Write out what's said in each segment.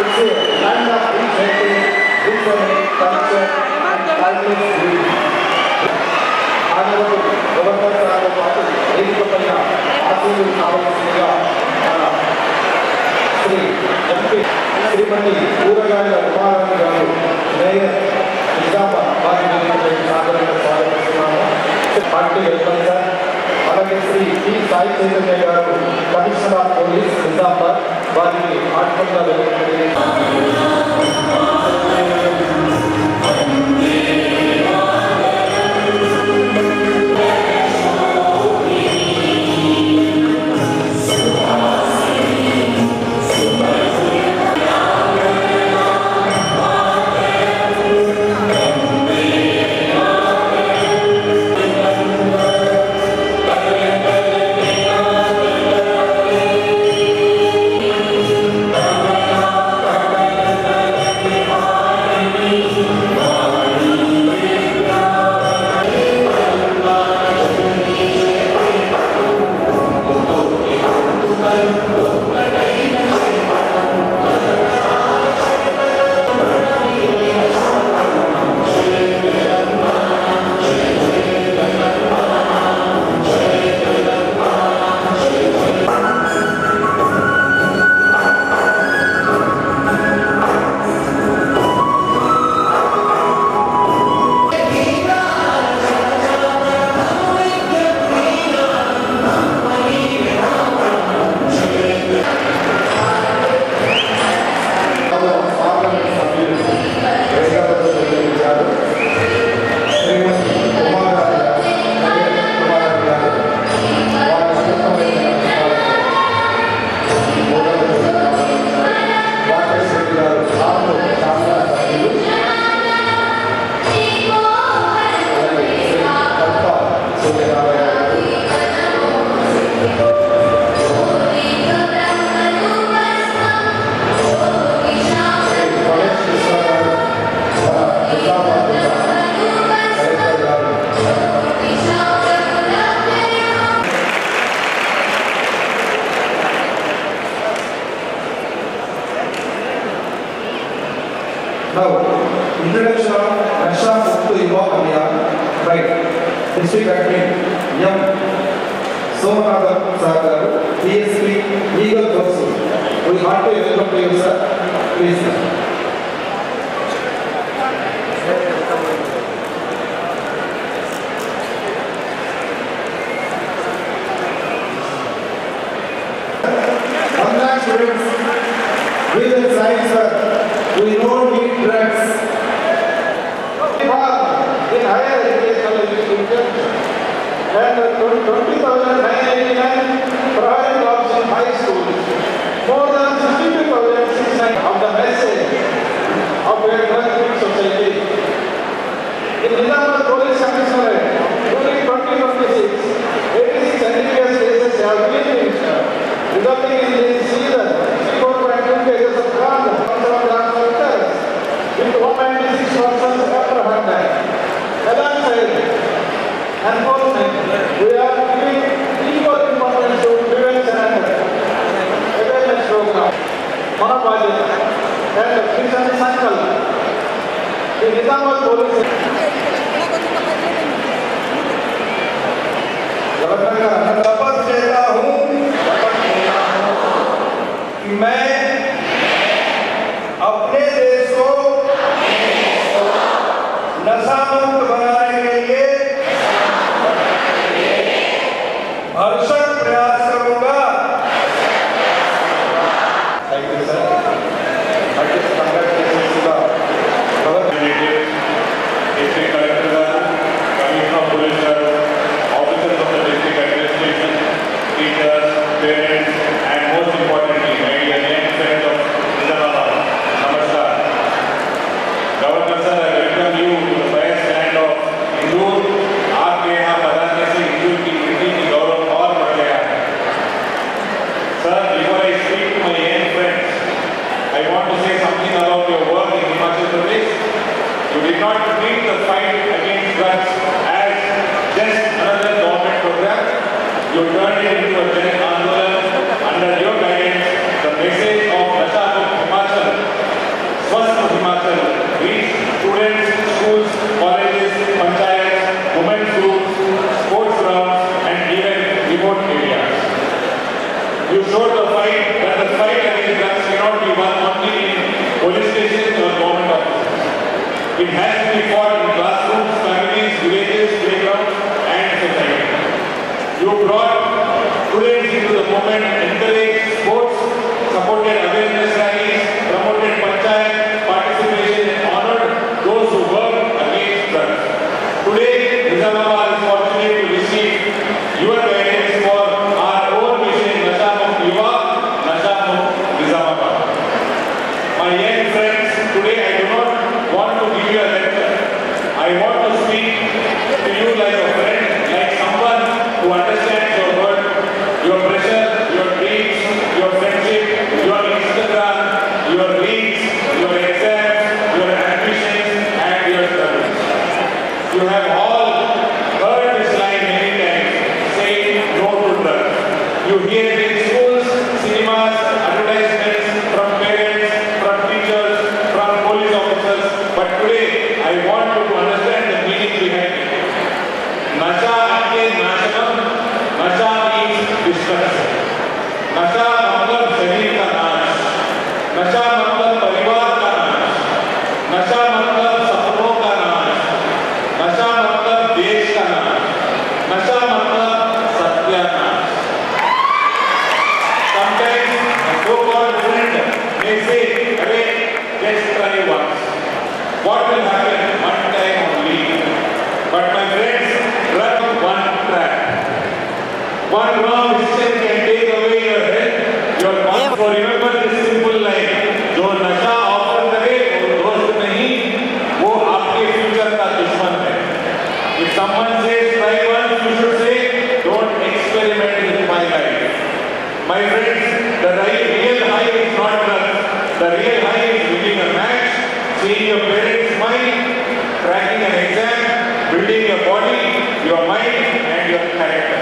It's a land of rich heritage, wisdom, culture, and timeless beauty. Honorable Governor Sahib Patil, వేదికపైన ఆశీర్వాదాలు కావాల్సిందిగా మన శ్రీమతి కూరగాయల ఉమారాణి గారు మేయర్ నిజామాబాద్ వారిని సాధారణంగా స్వాగతిస్తున్నాము. Party welcome sir. అలాగే శ్రీ టి సాయి చైతన్య గారు కమిషనర్ ఆఫ్ పోలీస్ నిజామాబాద్ వారిని ఆత్మగా Now, introduction of Nasha Muktu Yuva Abhiyan by District Admin M. Somanathan Sir, DSP, Legal Counsel. We want to welcome to you, sir. Please, sir. Online students, we will sign, sir. We don't need drugs. In higher educational institutions, and 20,989 private jobs in high schools, more than 62,690 of the message of a drug-free society. In Nizamabad Police Commissionerate, during 2026, 86 NDPS cases have been registered, resulting in the season 64.2 cases of crime. With 196 persons apprehended. Alongside enforcement, we are giving equal importance to prevention and awareness program. Manabhaja and Mission Sankalp. The Nizamabad Police. शपथ लेता हूँ कि मैं अपने देश को नशा मुक्त बनाने के लिए भरसक प्रयास करूंगा। Thank you sir. District collector garu, commissioner of police garu, officers of the district administration, teachers, parents and most importantly my dear friends of Nizamabad, नमस्कार। Governor sir, I welcome you to the first stand of Indore. आपके यहाँ बताने से इंदौर की मिट्टी की गौरव और बढ़ गया है। Sir, before I speak to my young friends, I want to say something about your work in Himachal Pradesh. You did not treat the fight against drugs as just another government program. You turned it into a Jan Andolan. Under your guidance, the message of Nasha Mukt Himachal today I do not want to give you a lecture. I want to speak to you like a friend, like someone who understands your work, your pressure, your dreams, your friendship, your Instagram, your reads, your exams, your ambitions, and your struggles. You have all heard this line many times, saying no to drugs. You hear it in schools, cinemas, advertisements, from parents, from teachers, from police officers. But today, I want you to understand the meaning behind it. Nasha ake nashanam, nasha means destruction. Nasha matlab shareer ka nash. Nasha matlab parivar ka nash. Nasha matlab sapnों का नाश. नशा मतलब देश का नाश. नशा मतलब सत्यानाश. Sometimes a so-called friend may say, "Arey, just try once. What will happen? One time only." But my friends, run one track. One wrong decision can take away your health, your mind. So remember this simple line: जो नशा offer करे वो दोस्त नहीं, वो आपके future का दुश्मन है. If someone says try once, you should say don't experiment with my life. My friends, the real high is not drugs. The real high is winning a match, seeing your parents smile, cracking an exam, building your body, your mind, and your character.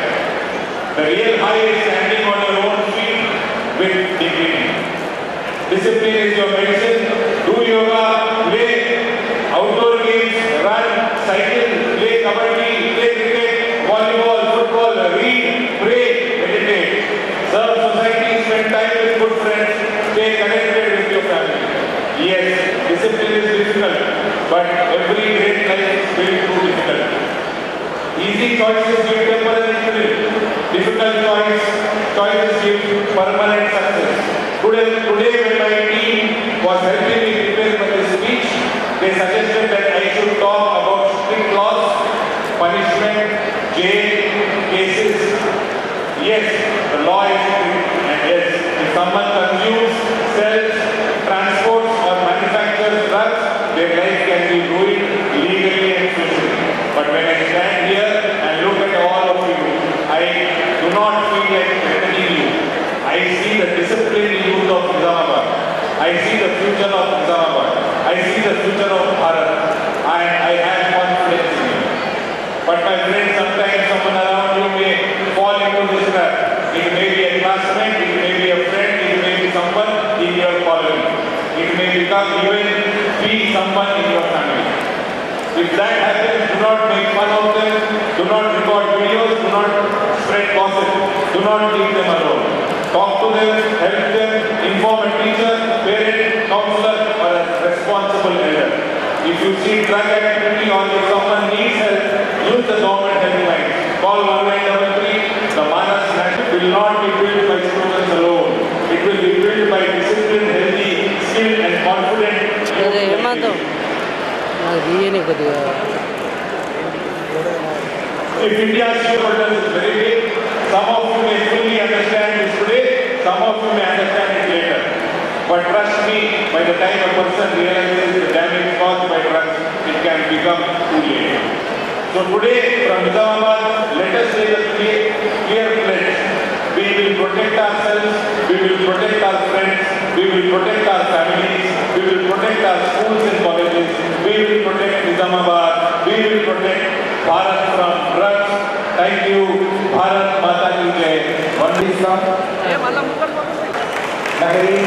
The real high is standing on your own feet with dignity. Discipline is your medicine. Do yoga, play outdoor games, run, cycle, play kabaddi, play cricket, volleyball, football, read, pray, meditate. Serve society, spend time with good friends, stay connected with your family. Yes, discipline is difficult, but every great life is built through difficult. Easy choices give temporary thrill. Difficult choices give permanent success. Today when my team was helping me prepare for this speech, they suggested that I should talk about strict laws, punishment, jail, cases. Yes, the law is strict, and yes, if someone consumes, sells, transports or manufactures drugs, their life can be ruined legally and socially. But when I stand here and look at all of you, I do not feel like threatening you. I see the disciplined youth of Nizamabad. I see the future of Nizamabad. I see the future of Bharat. And I have confidence in you. But my friends, sometimes someone around you may fall into this trap. It may be a classmate, it may be a friend, it may be someone in your following. It may become even be someone in your family. If that happens, do not make fun of them, do not record videos, do not spread gossip, do not leave them alone. Talk to them, help them, inform a teacher, parent, counselor or a responsible elder. If you see drug activity or if someone needs help, use the government helpline. Call 1933. The Manas National will not be built by students alone. It will be built by disciplined, healthy, skilled and confident. If India's shareholders is very big, some of you may fully understand this today, some of you may understand it later. But trust me, by the time a person realizes the damage caused by drugs, it can become too late. So today, from Nizamabad, let us take a clear pledge. We will protect ourselves, we will protect our friends, we will protect our families, we will protect our schools and colleges, we will protect Nizamabad, we will protect Bharat from drugs. Thank you. Bharat Mata ki Jai. Vandisa. Nagari.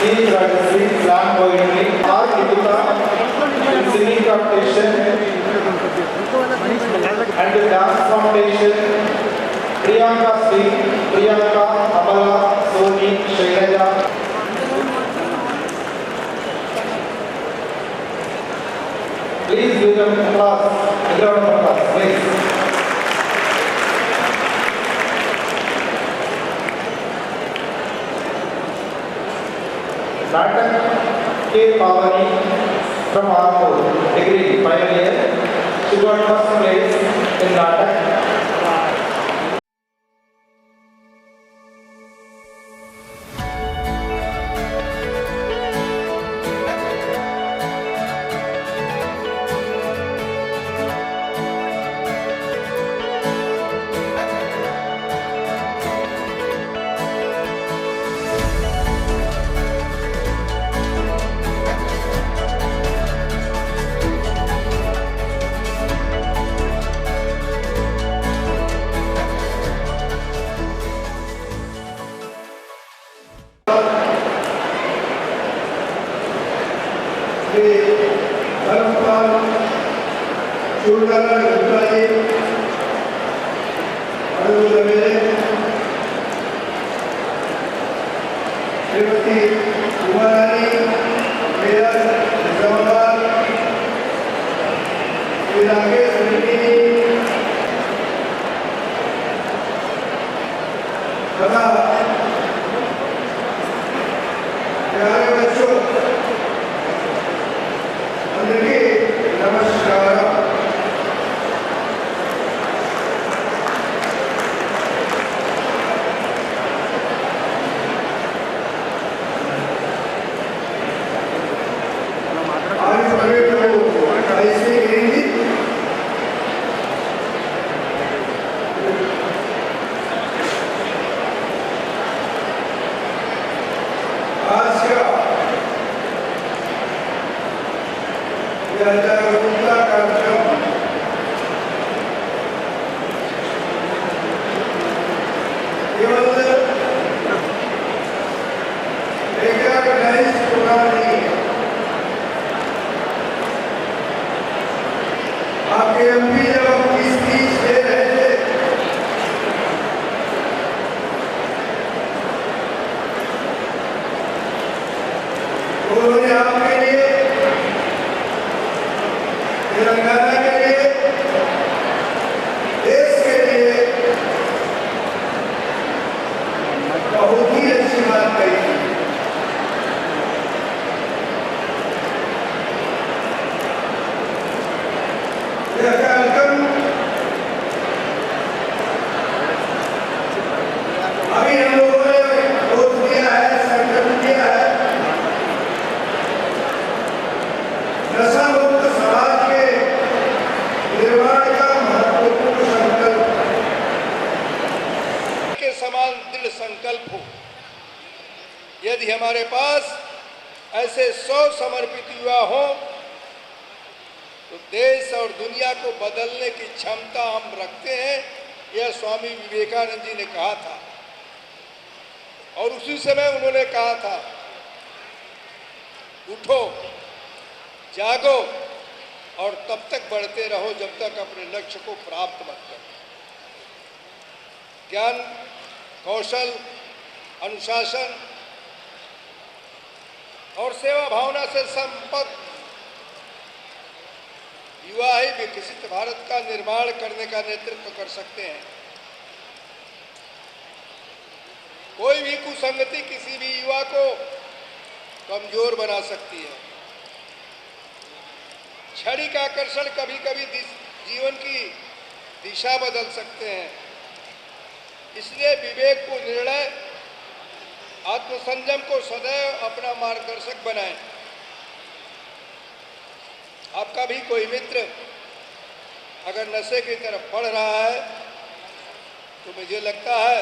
Teach Rajasri, slam poetry, art Gita, singing competition, and dance competition. Priyanka Singh, Priyanka, Amala, Soni, Shailaja. Please give them applause. A round of applause, please. Natak K. Pavani from Arpur, degree final year. She got first place in Natak. Shri Dharmpal Chudnarayan Gupta ji, Shrimati Kumarani mayor Nizamabad, Shri Rakesh Reddy तथा प्यारे बच्चों, अंदरिकी नमस्कार। आपके MP जब 20-30 दे रहे थे, उन्होंने आपके लिए, तेलंगाना के लिए, देश के लिए बहुत ही अच्छी बात कही। यह कार्यक्रम अभी हम लोगों ने सोच लिया है, संकल्प लिया है, नशा मुक्त समाज के निर्माण का महत्वपूर्ण संकल्प के समान दृढ़ संकल्प हो। यदि हमारे पास ऐसे 100 समर्पित युवा हों तो देश और दुनिया को बदलने की क्षमता हम रखते हैं, यह स्वामी विवेकानंद जी ने कहा था। और उसी समय उन्होंने कहा था, उठो, जागो और तब तक बढ़ते रहो जब तक अपने लक्ष्य को प्राप्त मत करो। ज्ञान, कौशल, अनुशासन और सेवा भावना से संपन्न युवा ही विकसित भारत का निर्माण करने का नेतृत्व कर सकते हैं। कोई भी कुसंगति किसी भी युवा को कमजोर बना सकती है। क्षणिक आकर्षण कभी कभी जीवन की दिशा बदल सकते हैं। इसलिए विवेक को निर्णय, आत्मसंयम को सदैव अपना मार्गदर्शक बनाएं। आपका भी कोई मित्र अगर नशे की तरफ बढ़ रहा है तो मुझे लगता है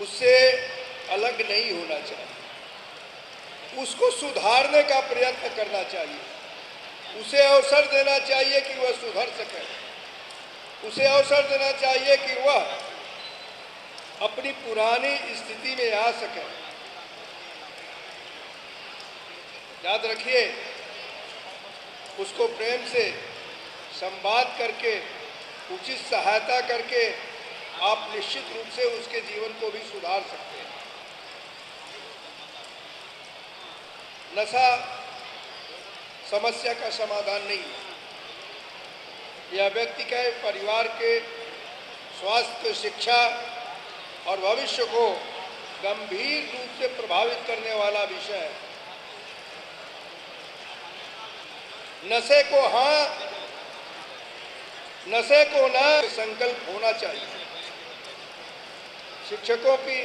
उससे अलग नहीं होना चाहिए, उसको सुधारने का प्रयत्न करना चाहिए, उसे अवसर देना चाहिए कि वह सुधर सके, उसे अवसर देना चाहिए कि वह अपनी पुरानी स्थिति में आ सके। याद रखिए, उसको प्रेम से संवाद करके, उचित सहायता करके आप निश्चित रूप से उसके जीवन को भी सुधार सकते हैं। नशा समस्या का समाधान नहीं है। यह व्यक्ति के, परिवार के स्वास्थ्य, शिक्षा और भविष्य को गंभीर रूप से प्रभावित करने वाला विषय है। नशे को हाँ, नशे को ना संकल्प होना चाहिए। शिक्षकों की,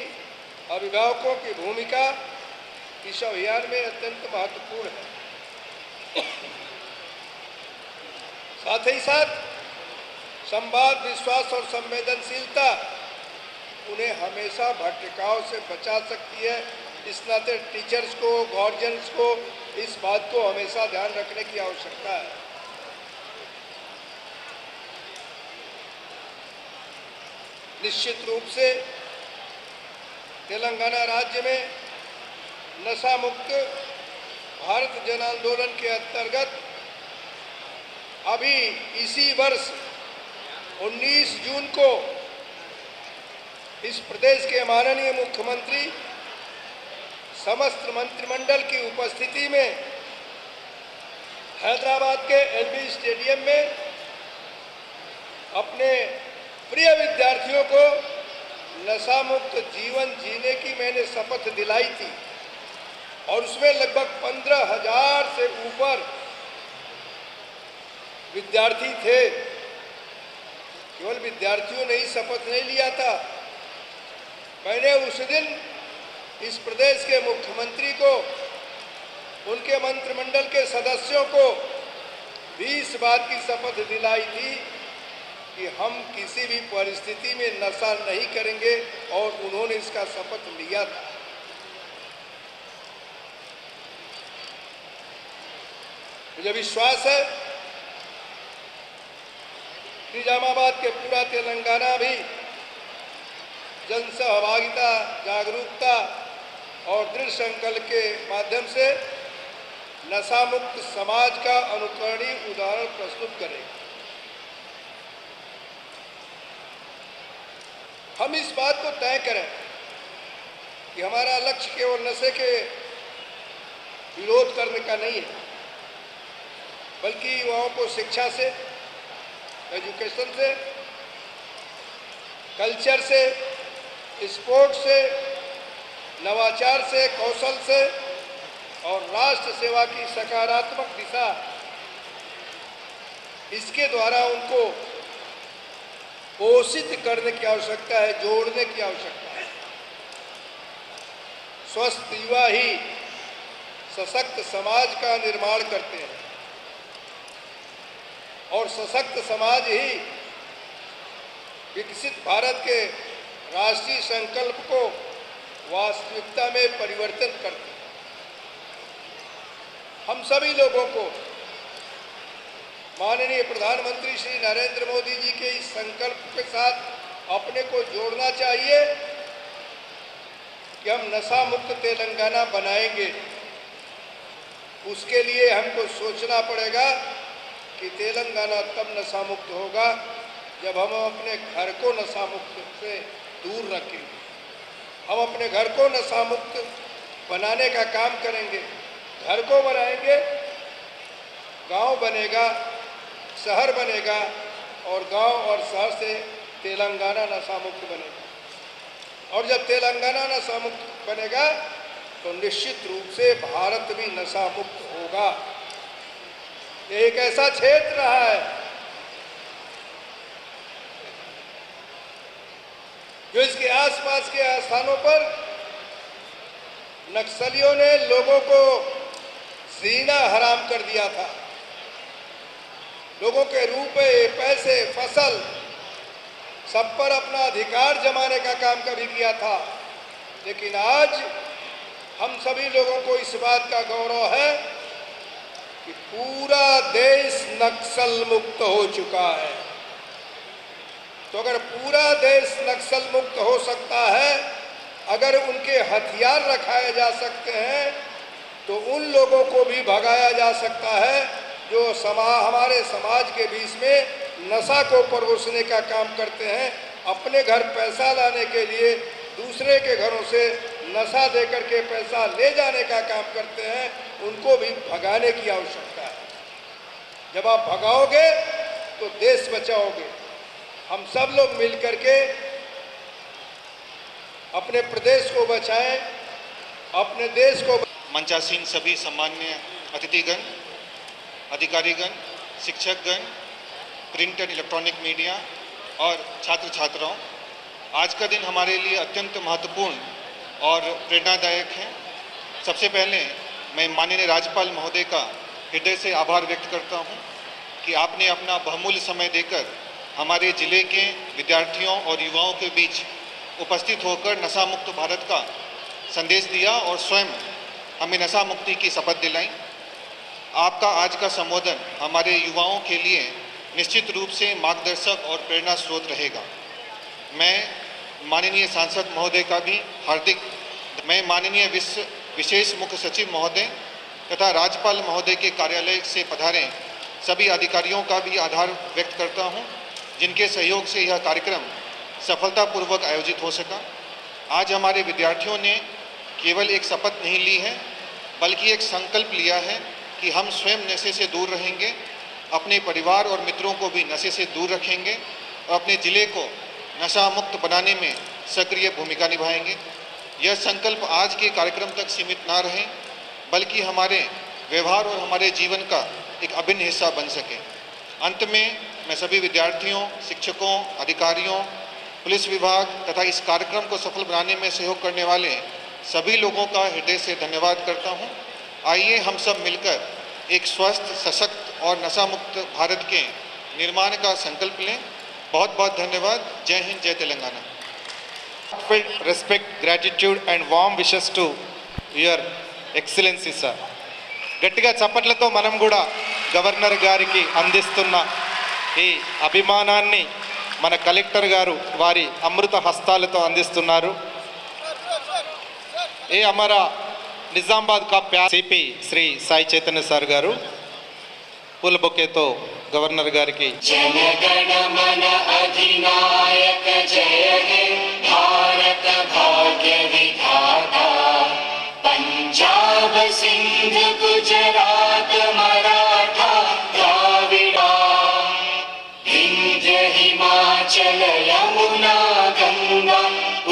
अभिभावकों की भूमिका इस अभियान में अत्यंत महत्वपूर्ण है। साथ ही साथ संवाद, विश्वास और संवेदनशीलता उन्हें हमेशा भटकाव से बचा सकती है। इस नाते टीचर्स को, गार्जियंस को इस बात को हमेशा ध्यान रखने की आवश्यकता है। निश्चित रूप से तेलंगाना राज्य में नशा मुक्त भारत जन आंदोलन के अंतर्गत अभी इसी वर्ष 19 जून को इस प्रदेश के माननीय मुख्यमंत्री समस्त मंत्रिमंडल की उपस्थिति में हैदराबाद के एलबी स्टेडियम में अपने प्रिय विद्यार्थियों को नशा मुक्त जीवन जीने की मैंने शपथ दिलाई थी और उसमें लगभग 15,000 से ऊपर विद्यार्थी थे। केवल विद्यार्थियों ने ही शपथ नहीं लिया था, मैंने उस दिन इस प्रदेश के मुख्यमंत्री को, उनके मंत्रिमंडल के सदस्यों को भी इस बात की शपथ दिलाई थी कि हम किसी भी परिस्थिति में नशा नहीं करेंगे और उन्होंने इसका शपथ लिया था। मुझे विश्वास है निजामाबाद के पूरा तेलंगाना भी जन सहभागिता, जागरूकता और दृढ़ संकल्प के माध्यम से नशा मुक्त समाज का अनुकरणीय उदाहरण प्रस्तुत करेगा। हम इस बात को तय करें कि हमारा लक्ष्य केवल नशे के विरोध करने का नहीं है, बल्कि युवाओं को शिक्षा से, एजुकेशन से, कल्चर से, स्पोर्ट से, नवाचार से, कौशल से और राष्ट्र सेवा की सकारात्मक दिशा, इसके द्वारा उनको पोषित करने की आवश्यकता है, जोड़ने की आवश्यकता है। स्वस्थ युवा ही सशक्त समाज का निर्माण करते हैं और सशक्त समाज ही विकसित भारत के राष्ट्रीय संकल्प को वास्तविकता में परिवर्तित करते हैं। हम सभी लोगों को माननीय प्रधानमंत्री श्री नरेंद्र मोदी जी के इस संकल्प के साथ अपने को जोड़ना चाहिए कि हम नशा मुक्त तेलंगाना बनाएंगे। उसके लिए हमको सोचना पड़ेगा कि तेलंगाना तब नशा मुक्त होगा जब हम अपने घर को नशा मुक्त से दूर रखेंगे। हम अपने घर को नशा मुक्त बनाने का काम करेंगे। घर को बनाएंगे, गांव बनेगा, शहर बनेगा और गांव और शहर से तेलंगाना नशा मुक्त बनेगा। और जब तेलंगाना नशा मुक्त बनेगा तो निश्चित रूप से भारत भी नशा मुक्त होगा। ये एक ऐसा क्षेत्र है जो इसके आसपास के स्थानों पर नक्सलियों ने लोगों को जीना हराम कर दिया था। लोगों के रुपए, पैसे, फसल सब पर अपना अधिकार जमाने का काम कभी किया था। लेकिन आज हम सभी लोगों को इस बात का गौरव है कि पूरा देश नक्सल मुक्त हो चुका है। तो अगर पूरा देश नक्सल मुक्त हो सकता है, अगर उनके हथियार रखाए जा सकते हैं, तो उन लोगों को भी भगाया जा सकता है जो हमारे समाज के बीच में नशा को परोसने का काम करते हैं। अपने घर पैसा लाने के लिए दूसरे के घरों से नशा देकर के पैसा ले जाने का काम करते हैं, उनको भी भगाने की आवश्यकता है। जब आप भगाओगे तो देश बचाओगे। हम सब लोग मिलकर के अपने प्रदेश को बचाएं, अपने देश को। मंचासीन सभी सम्मान्य अतिथिगण, अधिकारीगण, शिक्षकगण, प्रिंट एंड इलेक्ट्रॉनिक मीडिया और छात्र छात्राओं, आज का दिन हमारे लिए अत्यंत महत्वपूर्ण और प्रेरणादायक है। सबसे पहले मैं माननीय राज्यपाल महोदय का हृदय से आभार व्यक्त करता हूं कि आपने अपना बहुमूल्य समय देकर हमारे जिले के विद्यार्थियों और युवाओं के बीच उपस्थित होकर नशा मुक्त भारत का संदेश दिया और स्वयं हमें नशा मुक्ति की शपथ दिलाई। आपका आज का संबोधन हमारे युवाओं के लिए निश्चित रूप से मार्गदर्शक और प्रेरणा स्रोत रहेगा। मैं माननीय सांसद महोदय का भी मैं माननीय विशेष मुख्य सचिव महोदय तथा राज्यपाल महोदय के कार्यालय से पधारे सभी अधिकारियों का भी आभार व्यक्त करता हूं, जिनके सहयोग से यह कार्यक्रम सफलतापूर्वक आयोजित हो सका। आज हमारे विद्यार्थियों ने केवल एक शपथ नहीं ली है, बल्कि एक संकल्प लिया है कि हम स्वयं नशे से दूर रहेंगे, अपने परिवार और मित्रों को भी नशे से दूर रखेंगे और अपने ज़िले को नशा मुक्त बनाने में सक्रिय भूमिका निभाएंगे। यह संकल्प आज के कार्यक्रम तक सीमित ना रहे, बल्कि हमारे व्यवहार और हमारे जीवन का एक अभिन्न हिस्सा बन सके। अंत में मैं सभी विद्यार्थियों, शिक्षकों, अधिकारियों, पुलिस विभाग तथा इस कार्यक्रम को सफल बनाने में सहयोग करने वाले सभी लोगों का हृदय से धन्यवाद करता हूं। आइए हम सब मिलकर एक स्वस्थ, सशक्त और नशा मुक्त भारत के निर्माण का संकल्प लें। बहुत बहुत धन्यवाद। जय हिंद, जय Telangana. Respect, gratitude and warm wishes to your excellency sir. గట్టిగా చప్పట్లతో మనం కూడా గవర్నర్ గారికి అందిస్తున్న ఈ అభిమానాన్ని మన కలెక్టర్ గారు వారి అమృత హస్తాలతో అందిస్తున్నారు. ఏ हमारा నిజామాబాద్ का సిపి శ్రీ సాయి చైతన్య సార్ గారు పూల బొకేతో గవర్నర్ గారికి जनगण मन अधिनायक जय हे भारत भाग्य विधाता पंजाब सिंध गुजरात मराठा द्राविड़ा विंध्य हिमाचल यमुना गंगा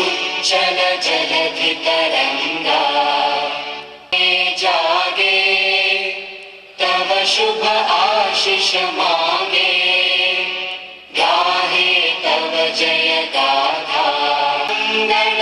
उच्चल जलधि तरंगा जागे तव शुभ आशीष मांगे गाहे तव जय गाथा मंगल